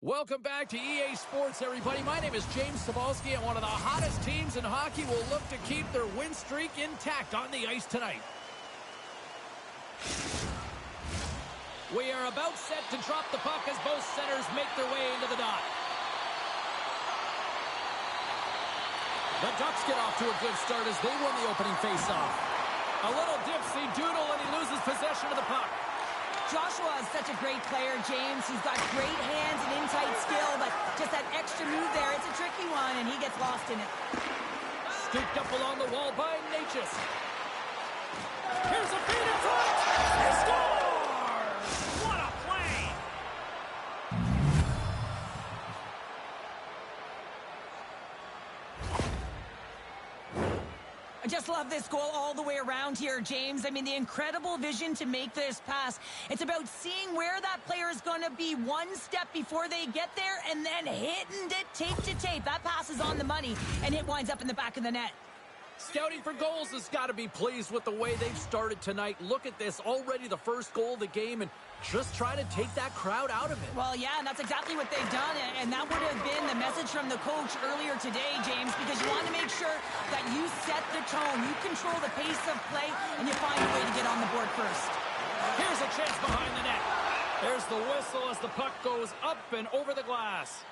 Welcome back to EA Sports, everybody. My name is James Cebulski, and one of the hottest teams in hockey will look to keep their win streak intact on the ice tonight. We are about set to drop the puck as both centers make their way into the dot. The Ducks get off to a good start as they win the opening faceoff. A little dipsy doodle, and he loses possession of the puck. Joshua is such a great player, James. He's got great hands and in-tight skill, but just that extra move there, it's a tricky one, and he gets lost in it. Scooped up along the wall by Natchez. Here's a feed in front. He scores! What a play! I just love this goal all the way around here, James. I mean, the incredible vision to make this pass. It's about seeing where that player is going to be one step before they get there and then hitting it tape to tape. That pass is on the money, and it winds up in the back of the net. Scouting for Goals has got to be pleased with the way they've started tonight. Look at this, already the first goal of the game, and just trying to take that crowd out of it. Well, yeah, and that's exactly what they've done, and that would have been the message from the coach earlier today, James, because you want to make sure that you set the tone, you control the pace of play, and you find a way to get on the board first. Here's a chance behind the net. There's the whistle as the puck goes up and over the glass.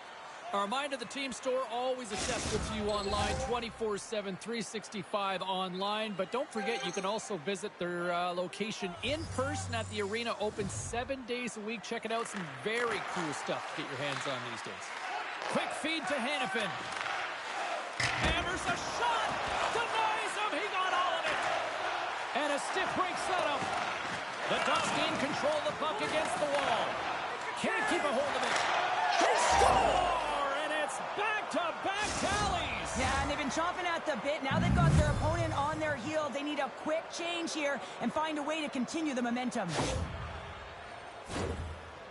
A reminder, the team store always accessible to you online, 24/7, 365 online. But don't forget, you can also visit their location in person at the arena, open 7 days a week. Check it out, some very cool stuff to get your hands on these days. Quick feed to Hannafin. Hammers a shot, denies him, he got all of it. And a stiff break setup. The Ducks gain control of the puck against the wall. Can't keep a hold of it. They score! Back-to-back tallies. Yeah, and they've been chomping at the bit. Now they've got their opponent on their heel. They need a quick change here and find a way to continue the momentum.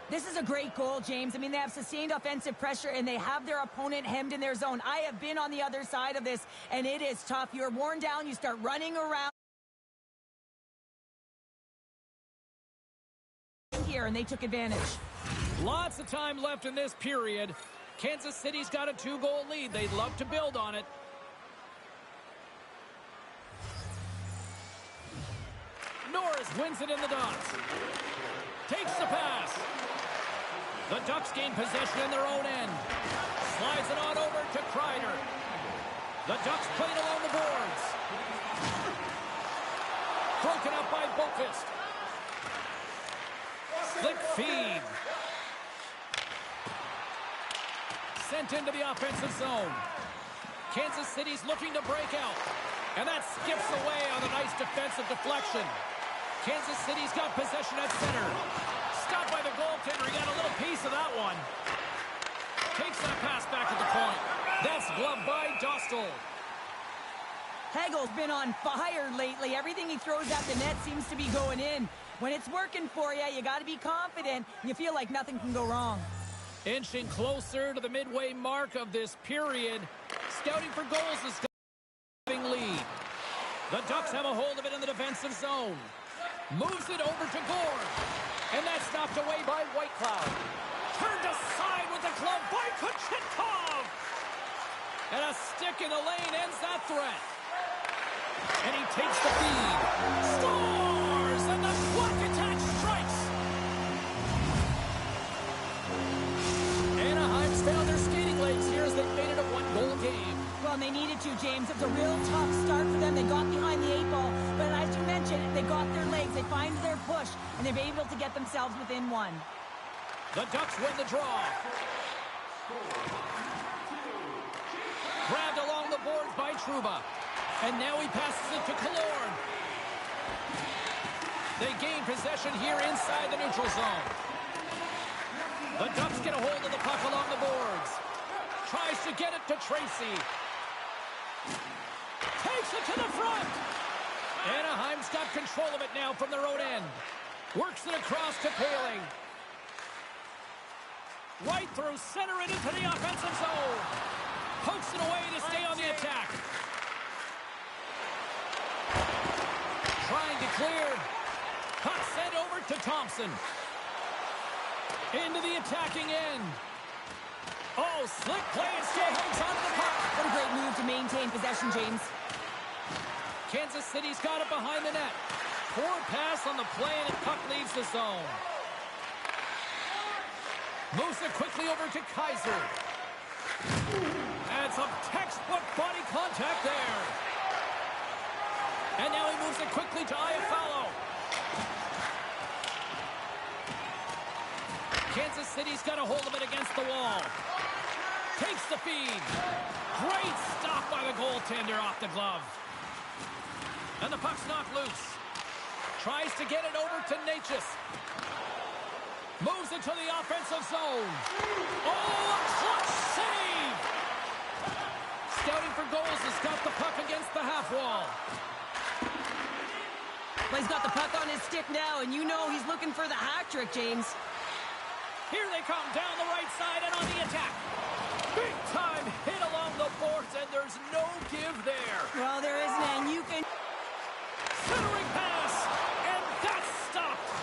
This is a great goal, James. I mean, they have sustained offensive pressure, and they have their opponent hemmed in their zone. I have been on the other side of this, and it is tough. You're worn down. You start running around here, and they took advantage. Lots of time left in this period. Kansas City's got a 2-goal lead. They'd love to build on it. Norris wins it in the dots. Takes the pass. The Ducks gain possession in their own end. Slides it on over to Kreider. The Ducks played along the boards. Broken up by Boqvist. Slick feed. Sent into the offensive zone. Kansas City's looking to break out. And that skips away on a nice defensive deflection. Kansas City's got possession at center. Stopped by the goaltender. He got a little piece of that one. Takes that pass back to the point. That's gloved by Dostal. Hagel's been on fire lately. Everything he throws at the net seems to be going in. When it's working for you, you got to be confident. You feel like nothing can go wrong. Inching closer to the midway mark of this period. Scouting for goals is giving lead. The Ducks have a hold of it in the defensive zone. Moves it over to Gord. And that's stopped away by Whitecloud. Turned aside with the glove by Kuchetkov. And a stick in the lane ends that threat. And he takes the feed. Scores! And the black attack strikes. Anaheim's found their skating legs here as they made it a one-goal game. Well, they needed to, James. It was a real tough start for them. They got behind the 8 ball. But as you mentioned, they got their legs. They find their push. And they're able to get themselves within one. The Ducks win the draw. Grabbed along the boards by Trouba. And now he passes it to Killorn. They gain possession here inside the neutral zone. The Ducks get a hold of the puck along the boards. Tries to get it to Tracy. Takes it to the front. Anaheim's got control of it now from their own end. Works it across to Paling. Right through center and into the offensive zone. Pokes it away to stay on the attack. Trying to clear. Puck sent over to Thompson. Into the attacking end. Oh, slick play and still holds on to the puck. What a great move to maintain possession, James. Kansas City's got it behind the net. Poor pass on the play and the puck leaves the zone. Moves it quickly over to Kaiser. And some textbook body contact there. And now he moves it quickly to Iafallo. Kansas City's got a hold of it against the wall. Takes the feed. Great stop by the goaltender off the glove. And the puck's knocked loose. Tries to get it over to Natchez. Moves it to the offensive zone. Oh, a clutch save! Scouting for goals has got the puck against the half wall. Well, he's got the puck on his stick now, and you know he's looking for the hat trick, James. Here they come down the right side and on the attack. Big time hit along the boards, and there's no give there. Well, there isn't, and you can... Centering pass, and that's stopped.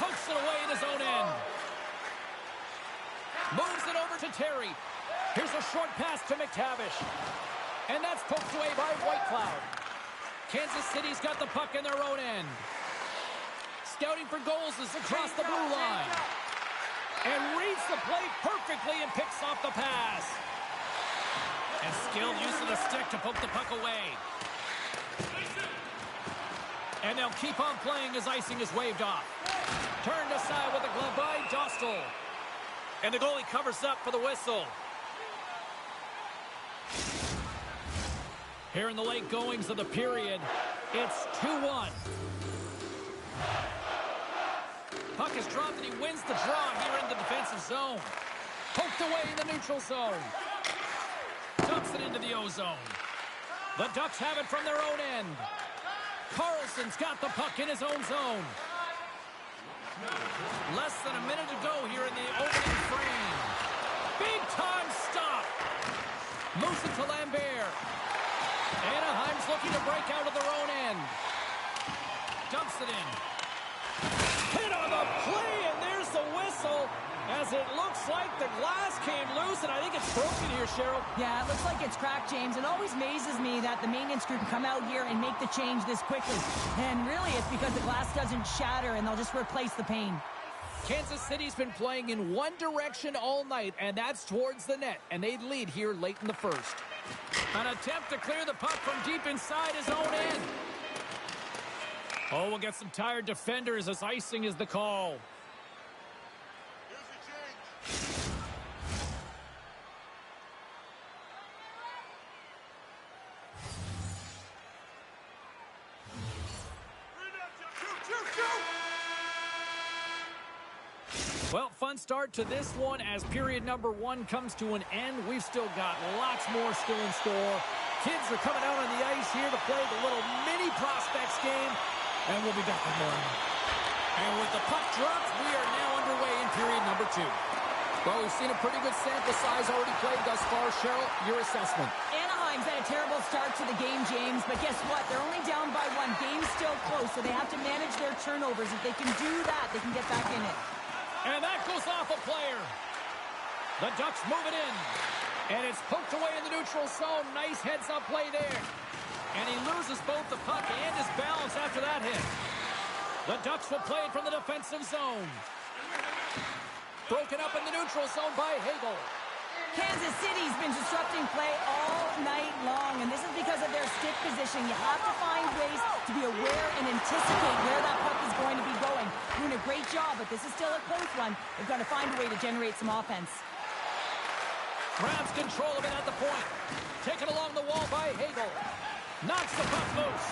Pokes it away in his own end. Moves it over to Terry. Here's a short pass to McTavish. And that's poked away by Whitecloud. Kansas City's got the puck in their own end. Scouting for goals is across the blue line. And reads the play perfectly and picks off the pass. And skilled use of the stick to poke the puck away. And they'll keep on playing as icing is waved off. Turned aside with a glove by Dostal. And the goalie covers up for the whistle. Here in the late goings of the period, it's 2-1. Puck is dropped and he wins the draw here in the defensive zone. Poked away in the neutral zone. Dumps it into the O-zone. The Ducks have it from their own end. Carlson's got the puck in his own zone. Less than a minute to go here in the opening frame. Big time stop. Moves it to Lambert. Anaheim's looking to break out of their own end. Dumps it in. Hit on the play, and there's the whistle. As it looks like the glass came loose, and I think it's broken here, Cheryl. Yeah, it looks like it's cracked, James. It always amazes me that the maintenance crew can come out here and make the change this quickly. And really, it's because the glass doesn't shatter, and they'll just replace the pane. Kansas City's been playing in one direction all night, and that's towards the net. And they lead here late in the first. An attempt to clear the puck from deep inside his own end. Oh, we'll get some tired defenders as icing is the call. Well, fun start to this one as period number 1 comes to an end. We've still got lots more still in store. Kids are coming out on the ice here to play the little mini prospects game, and we'll be back with more. And with the puck dropped, we are now underway in period number 2. Well, we've seen a pretty good sample size already played thus far. Cheryl, your assessment. Anaheim's had a terrible start to the game, James, but guess what? They're only down by 1. Game's still close, so they have to manage their turnovers. If they can do that, they can get back in it. And that goes off a player. The Ducks move it in. And it's poked away in the neutral zone. Nice heads-up play there. And he loses both the puck and his balance after that hit. The Ducks will play it from the defensive zone. Broken up in the neutral zone by Hagel. Kansas City's been disrupting play all night long, and this is because of their stick position. You have to find ways to be aware and anticipate where that puck is going to be going. Doing a great job, but this is still a close one. They've got to find a way to generate some offense. Grabs control of it at the point. Taken along the wall by Hagel. Knocks the puck loose.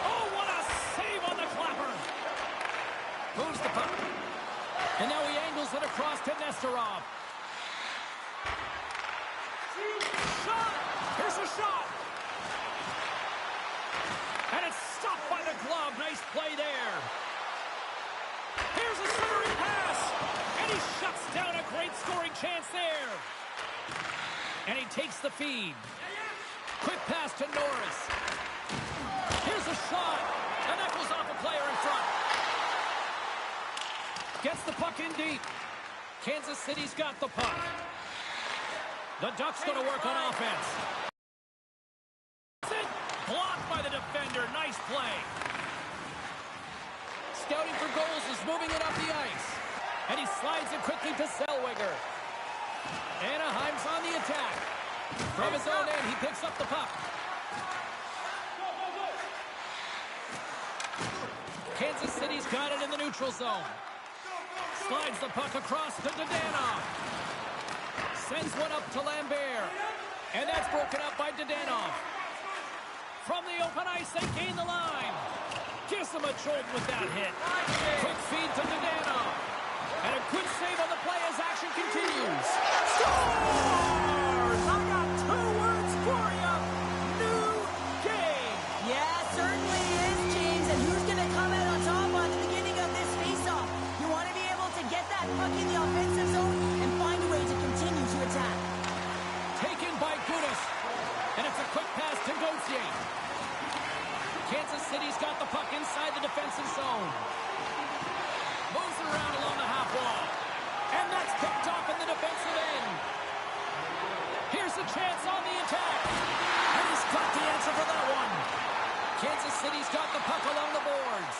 Oh, what a save on the clapper. Moves the puck. And now he angles it across to Nesterov. Shot! Here's a shot! And it's stopped by the glove. Nice play there. Here's a centering pass. And he shuts down a great scoring chance there. And he takes the feed. Quick pass to Norris. Here's a shot. And that goes off a player in front. Gets the puck in deep. Kansas City's got the puck. The Ducks going to work on offense. Blocked by the defender. Nice play. Scouting for goals is moving it up the ice. And he slides it quickly to Zellweger. Anaheim's on the attack. From his own end, he picks up the puck. Kansas City's got it in the neutral zone. Slides the puck across to Dadonov. Sends one up to Lambert. And that's broken up by Dadonov. From the open ice, they gain the line. Gives them a jolt with that hit. Quick feed to Dadonov. And a good save on the play as action continues. Scores! I got 2 words for you. New game. Yeah, certainly is, James. And who's going to come out on top on the beginning of this faceoff? You want to be able to get that puck in the offensive zone and find a way to continue to attack. Taken by Gudas. And it's a quick pass to Gauthier. Kansas City's got the puck inside the defensive zone. Moves it around along the half wall. And that's picked off in the defensive end. Here's a chance on the attack. And he's got the answer for that one. Kansas City's got the puck along the boards.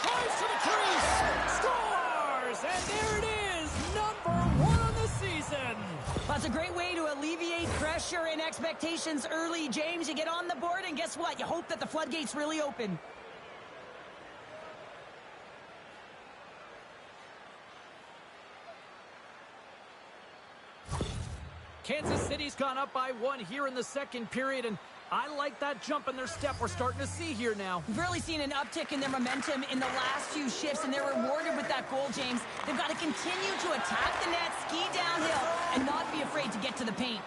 Drives to the crease. Scores! And there it is. Number 1 on the season. That's a great way to alleviate pressure and expectations early, James. You get on the board, and guess what? You hope that the floodgates really open. Kansas City's gone up by 1 here in the second period, and I like that jump in their step we're starting to see here now. We've really seen an uptick in their momentum in the last few shifts, and they're rewarded with that goal, James. They've got to continue to attack the net, ski downhill, and not be afraid to get to the paint.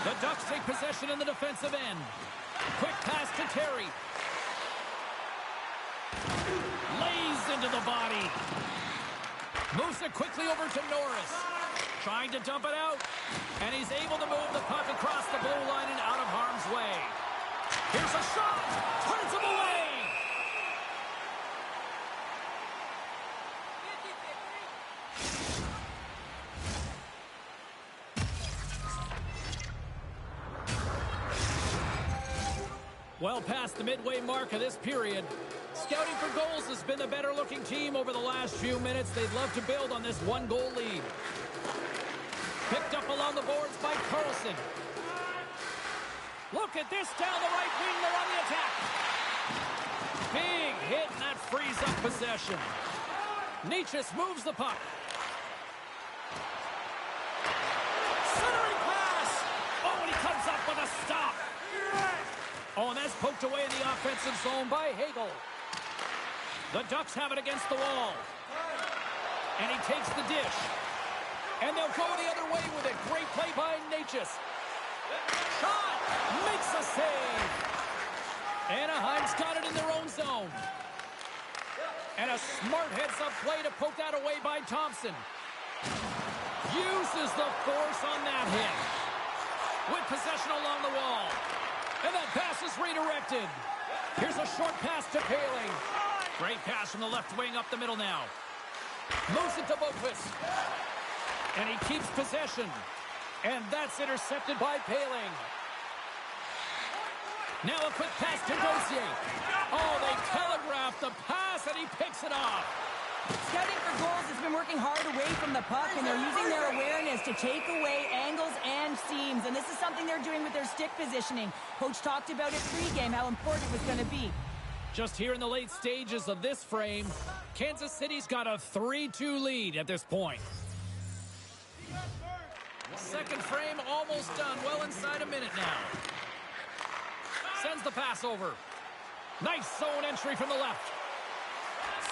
The Ducks take possession in the defensive end. Quick pass to Terry. Lays into the body. Moves it quickly over to Norris. Trying to dump it out. And he's able to move the puck across the blue line and out of harm's way. Here's a shot. Turns him away. Well past the midway mark of this period. Scouting for goals has been the better-looking team over the last few minutes. They'd love to build on this 1-goal lead. Picked up along the boards by Carlson. Look at this down the right wing. They're on the attack. Big hit, and that frees up possession. Nietzsche moves the puck. Centering pass. Oh, and he comes up with a stop. Oh, and that's poked away in the offensive zone by Hagel. The Ducks have it against the wall. And he takes the dish. And they'll go the other way with it. Great reaches. Shot! Makes a save. Anaheim's got it in their own zone. And a smart heads-up play to poke that away by Thompson. Uses the force on that hit. With possession along the wall. And that pass is redirected. Here's a short pass to Paling. Great pass from the left wing up the middle now. Moves it to Boqvist. And he keeps possession. And that's intercepted by Paling. Now a quick pass to Dozier. Oh, they telegraphed the pass, and he picks it off. Scouting for goals has been working hard away from the puck, and they're using their awareness to take away angles and seams. And this is something they're doing with their stick positioning. Coach talked about it pregame, how important it was going to be. Just here in the late stages of this frame, Kansas City's got a 3-2 lead at this point. Second frame almost done. Well inside a minute now. Sends the pass over. Nice zone entry from the left.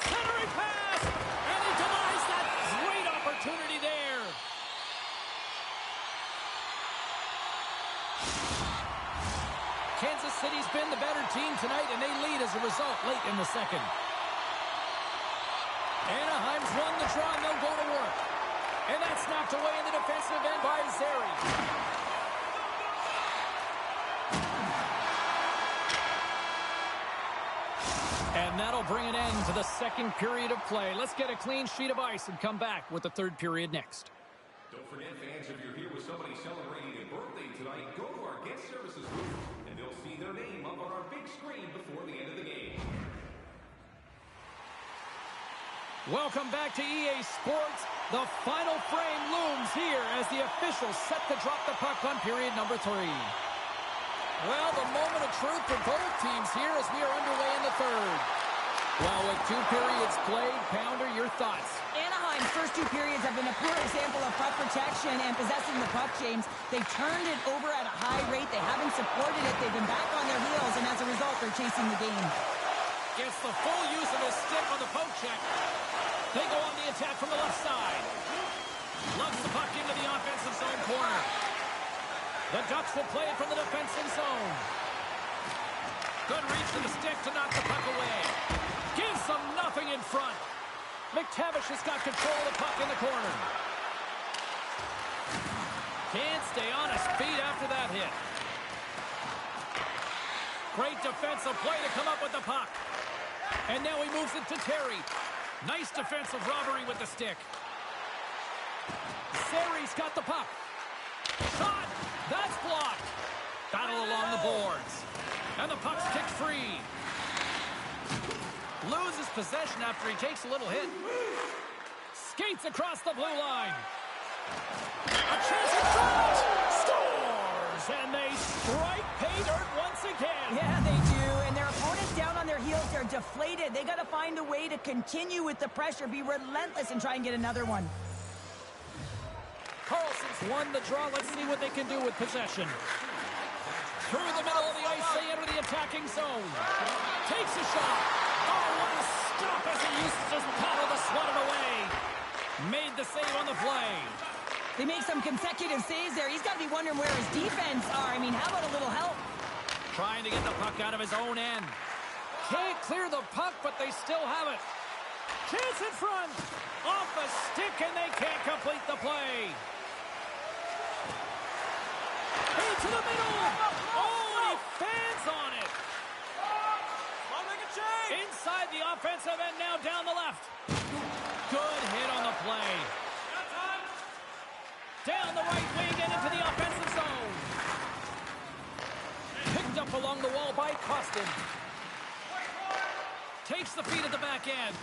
Centering pass! And he denies that great opportunity there. Kansas City's been the better team tonight, and they lead as a result late in the second. Anaheim's won the draw, and they'll go to work. And that's knocked away in the defensive end by Zary. And that'll bring an end to the second period of play. Let's get a clean sheet of ice and come back with the third period next. Don't forget, fans, if you're here with somebody celebrating a birthday tonight, go to our guest services booth, and they'll see their name up on our big screen before the end of the game. Welcome back to EA Sports. The final frame looms here as the officials set to drop the puck on period number 3. Well, the moment of truth for both teams here as we are underway in the third. Well, with 2 periods played, Pounder, your thoughts? Anaheim's first 2 periods have been a poor example of puck protection and possessing the puck, James. They turned it over at a high rate. They haven't supported it. They've been back on their heels, and as a result, they're chasing the game. Gets the full use of his stick on the poke check. They go on the attack from the left side. Lugs the puck into the offensive zone corner. The Ducks will play it from the defensive zone. Good reach to the stick to knock the puck away. Gives them nothing in front. McTavish has got control of the puck in the corner. Can't stay on his feet after that hit. Great defensive play to come up with the puck. And now he moves it to Terry. Nice defensive robbery with the stick. Sari's got the puck. Shot! That's blocked. Battle along the boards. And the puck's kicked free. Loses possession after he takes a little hit. Skates across the blue line. A chance at shot! Scores! And they strike pay dirt once again. Yeah, they do. And their opponents down on their heels, they're deflated. They got to find a way to continue with the pressure, be relentless, and try and get another one. Carlson's won the draw. Let's see what they can do with possession. Through the middle of the ice, they enter the attacking zone. Takes a shot. Oh, what a stop as he used to just paddle to swat it away. Made the save on the play. They make some consecutive saves there. He's got to be wondering where his defense are. I mean, how about a little help? Trying to get the puck out of his own end. Can't clear the puck, but they still have it. Chance in front. Off the stick, and they can't complete the play. Into the middle. Oh, and he fans on it. Inside the offensive end, now down the left. Good hit on the play. Down the right wing and into the offensive zone. Picked up along the wall by Costin. Takes the feed at the back end.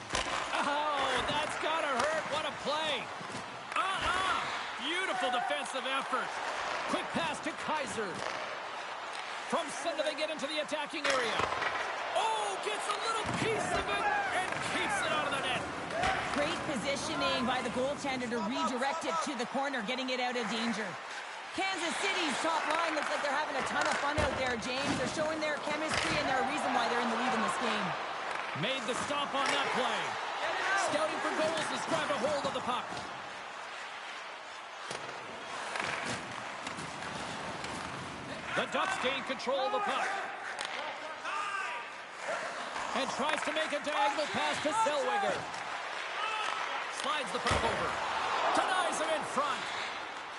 Oh, that's gotta hurt. What a play. Beautiful defensive effort. Quick pass to Kaiser. From center, they get into the attacking area. Oh, gets a little piece of it and keeps it out of the net. Great positioning by the goaltender to redirect it to the corner, getting it out of danger. Kansas City's top line looks like they're having a ton of fun out there, James. They're showing their chemistry, and they're a reason why they're in the lead in this game. Made the stop on that play. Scouting for goals has grabbed a hold of the puck. The Ducks gain control of the puck. And tries to make a diagonal pass to Zellweger. Slides the puck over. Denies him in front.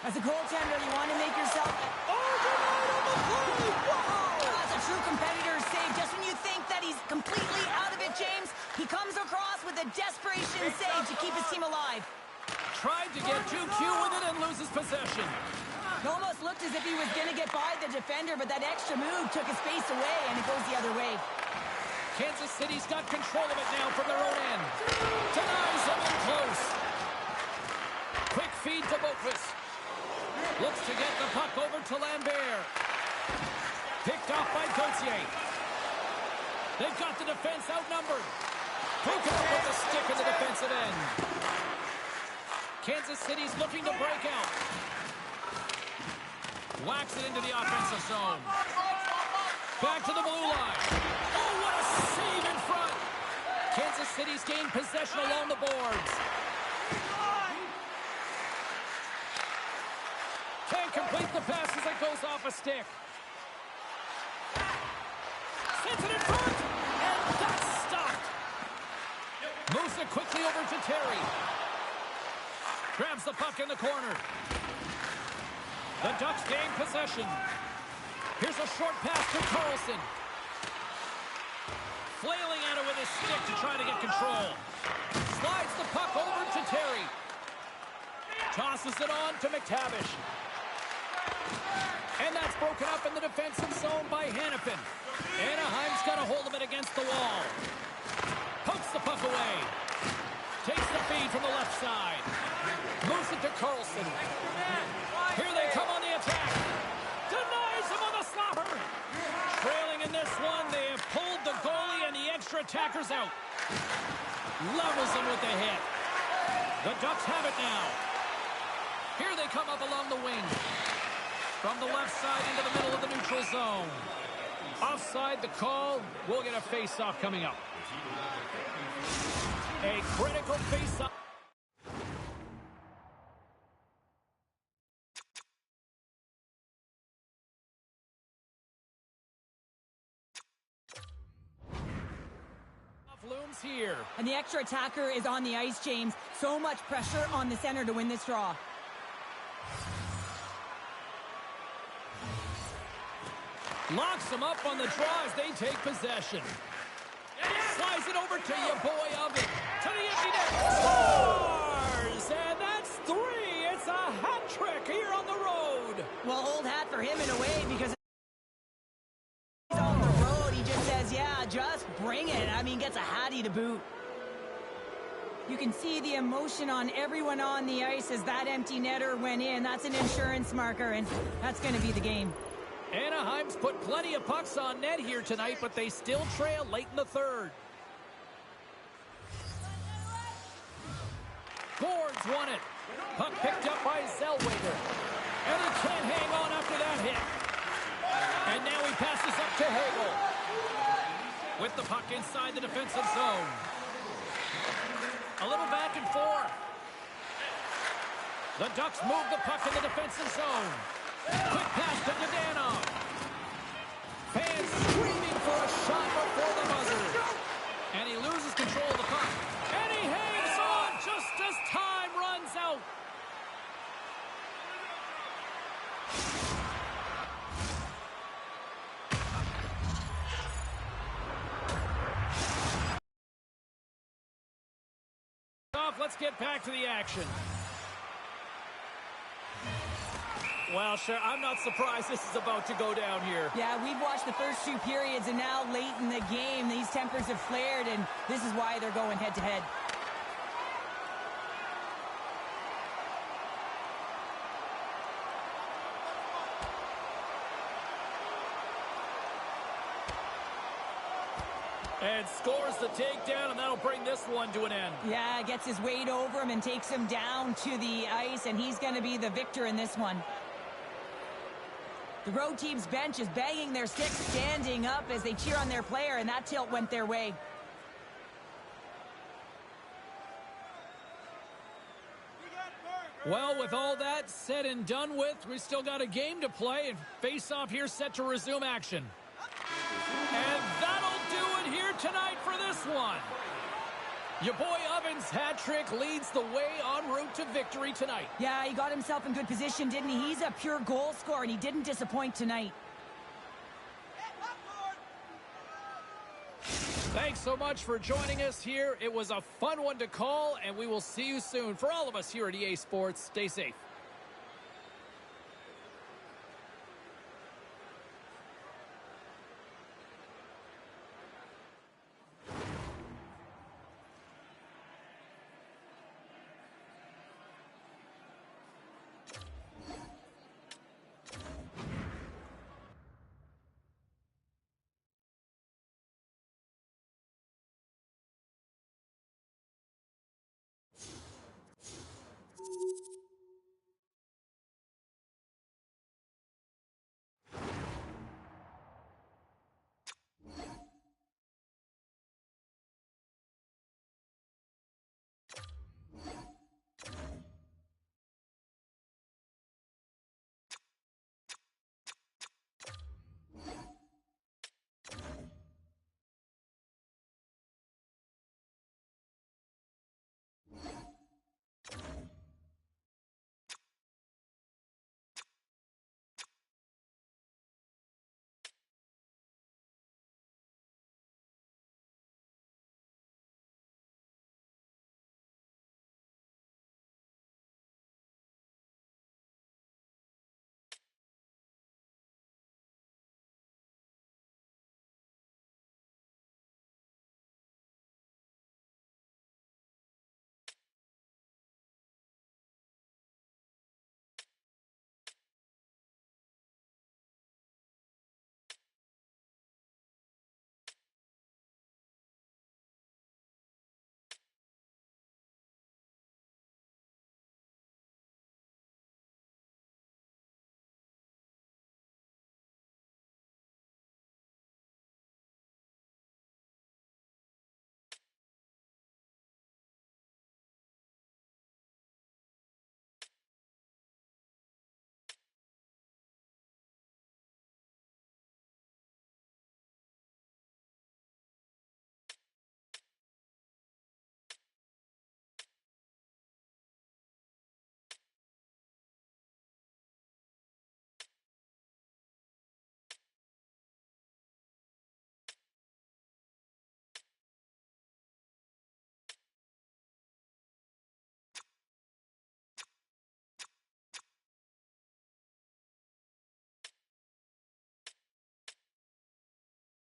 As a goaltender, you want to make yourself... Oh, denied on the play! Whoa! That's a true competitor's save. Just when you think that he's completely out of it, James, he comes across with a desperation save to keep his team alive. Tried to get too cute with it and loses possession. It almost looked as if he was going to get by the defender, but that extra move took his face away, and it goes the other way. Kansas City's got control of it now from their own end. Denies him in close. Quick feed to Boquist. Looks to get the puck over to Lambert. Picked off by Gauthier. They've got the defense outnumbered. Broken up with the stick in the defensive end. Kansas City's looking to break out. Whacks it into the offensive zone. Back to the blue line. Oh, what a save in front. Kansas City's gained possession along the boards. Can't complete the pass as it goes off a stick. Sends it in front. And that's stopped. Moves it quickly over to Terry. Grabs the puck in the corner. The Ducks gain possession. Here's a short pass to Carlson. Flailing at it with his stick to try to get control. Slides the puck over to Terry. Tosses it on to McTavish. And that's broken up in the defensive zone by Hannafin. Anaheim's got a hold of it against the wall. Pokes the puck away. Takes the feed from the left side. Moves it to Carlson. Here they come on the attack. Denies him on the slapper. Trailing in this one, they have pulled the goalie and the extra attackers out. Levels him with the hit. The Ducks have it now. Here they come up along the wing. From the left side into the middle of the neutral zone. Offside the call. We'll get a face-off coming up. A critical face-off. Looms here. And the extra attacker is on the ice, James. So much pressure on the center to win this draw. Locks them up on the draw as they take possession. Slides it over to your boy Oven. To the empty net. Scores! And that's 3. It's a hat trick here on the road. Well, old hat for him in a way because he's on the road. He just says, yeah, just bring it. I mean, gets a hattie to boot. You can see the emotion on everyone on the ice as that empty netter went in. That's an insurance marker, and that's going to be the game. Anaheim's put plenty of pucks on net here tonight, but they still trail late in the third. Boards won it. Puck picked up by Zellweger. And he can't hang on after that hit. And now he passes up to Hagel. With the puck inside the defensive zone. A little back and forth. The Ducks move the puck in the defensive zone. Quick pass to Dadonov. Fans screaming for a shot before the buzzer. And he loses control of the puck. And he hangs on just as time runs out. Let's get back to the action. Well, sure, I'm not surprised this is about to go down here. Yeah, we've watched the first 2 periods, and now late in the game, these tempers have flared, and this is why they're going head-to-head. And scores the takedown, and that'll bring this one to an end. Yeah, gets his weight over him and takes him down to the ice, and he's going to be the victor in this one. The road team's bench is banging their sticks, standing up as they cheer on their player, and that tilt went their way. Well, with all that said and done with, we still got a game to play, and face-off here set to resume action. And that'll do it here tonight for this one. Your boy Ovens' hat trick leads the way en route to victory tonight. Yeah, he got himself in good position, didn't he? He's a pure goal scorer, and he didn't disappoint tonight. Thanks so much for joining us here. It was a fun one to call, and we will see you soon. For all of us here at EA Sports, stay safe.